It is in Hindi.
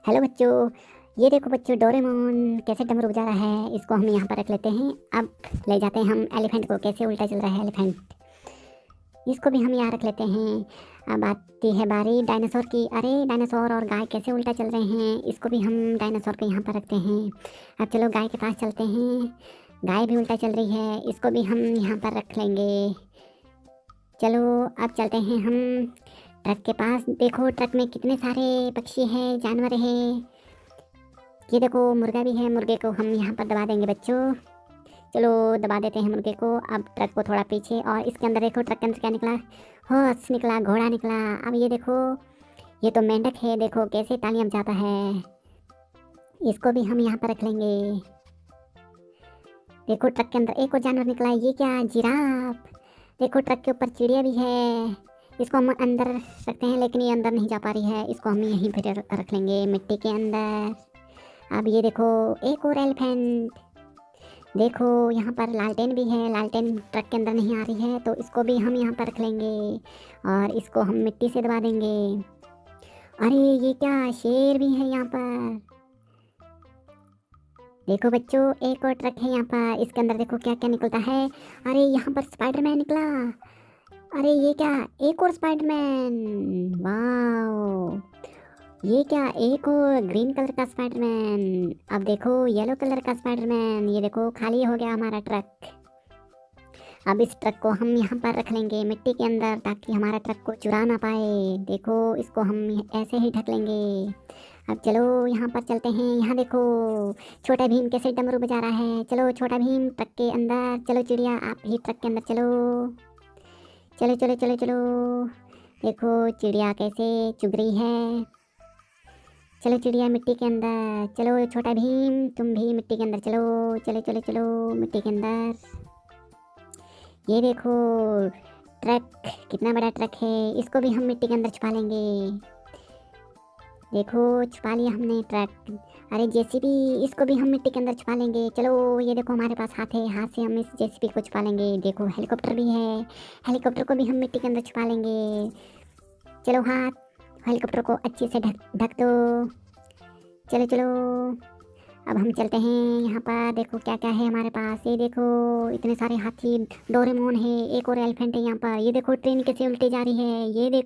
हेलो बच्चों, ये देखो बच्चों, डोरेमोन कैसे डमरू बजा रहा है। इसको हम यहाँ पर रख लेते हैं। अब ले जाते हैं हम एलिफेंट को। कैसे उल्टा चल रहा है एलिफेंट, इसको भी हम यहाँ रख लेते हैं। अब आती है बारी डायनासोर की। अरे डायनासोर और गाय कैसे उल्टा चल रहे हैं, इसको भी हम डायनासोर को यहाँ पर रखते हैं। अब चलो गाय के पास चलते हैं। गाय भी उल्टा चल रही है, इसको भी हम यहाँ पर रख लेंगे। चलो अब चलते हैं हम ट्रक के पास। देखो ट्रक में कितने सारे पक्षी हैं, जानवर हैं। ये देखो मुर्गा भी है, मुर्गे को हम यहाँ पर दबा देंगे बच्चों। चलो दबा देते हैं मुर्गे को। अब ट्रक को थोड़ा पीछे, और इसके अंदर देखो ट्रक के अंदर क्या निकला। हॉर्स निकला, घोड़ा निकला। अब ये देखो, ये तो मेंढक है। देखो कैसे तालियां बजाता है। इसको भी हम यहाँ पर रख लेंगे। देखो ट्रक के अंदर एक और जानवर निकला। ये क्या, जिराफ। देखो ट्रक के ऊपर चिड़िया भी है। इसको हम अंदर रखते हैं, लेकिन ये अंदर नहीं जा पा रही है। इसको हम यहीं पर रख लेंगे मिट्टी के अंदर। अब ये देखो एक और एलिफेंट। देखो यहाँ पर लालटेन भी है। लालटेन ट्रक के अंदर नहीं आ रही है, तो इसको भी हम यहाँ पर रख लेंगे और इसको हम मिट्टी से दबा देंगे। अरे ये क्या, शेर भी है यहाँ पर। देखो बच्चों, एक और ट्रक है यहाँ पर। इसके अंदर देखो क्या क्या निकलता है। अरे यहाँ पर स्पाइडरमैन निकला। अरे ये क्या, एक और स्पाइडरमैन। वाओ, ये क्या, एक और ग्रीन कलर का स्पाइडरमैन। अब देखो येलो कलर का स्पाइडरमैन। ये देखो खाली हो गया हमारा ट्रक। अब इस ट्रक को हम यहाँ पर रख लेंगे मिट्टी के अंदर, ताकि हमारा ट्रक को चुरा ना पाए। देखो इसको हम ऐसे ही ढक लेंगे। अब चलो यहाँ पर चलते हैं। यहाँ देखो छोटा भीम कैसे डमरू बजा रहा है। चलो छोटा भीम ट्रक के अंदर। चलो चिड़िया आप भी ट्रक के अंदर चलो। चलो चलो चलो चलो। देखो चिड़िया कैसे चुग रही है। चलो चिड़िया मिट्टी के अंदर। चलो छोटा भीम तुम भी मिट्टी के अंदर चलो। चलो चलो चलो मिट्टी के अंदर। ये देखो ट्रक, कितना बड़ा ट्रक है। इसको भी हम मिट्टी के अंदर छुपा लेंगे। देखो छुपा लिया हमने ट्रक। अरे जेसीबी, इसको भी हम मिट्टी के अंदर छुपा लेंगे। चलो ये देखो हमारे पास हाथ है, हाथ से हम इस जेसीबी को छुपा लेंगे। देखो हेलीकॉप्टर भी है, हेलीकॉप्टर को भी हम मिट्टी के अंदर छुपा लेंगे। चलो हाथ, हेलीकॉप्टर को अच्छे से ढक ढक दो। चलो चलो अब हम चलते हैं। यहाँ पर देखो क्या क्या है हमारे पास। ये देखो इतने सारे हाथी, डोरेमोन है, एक और एलिफेंट है यहाँ पर। ये देखो ट्रेन कैसे उल्टी जा रही है। ये देखो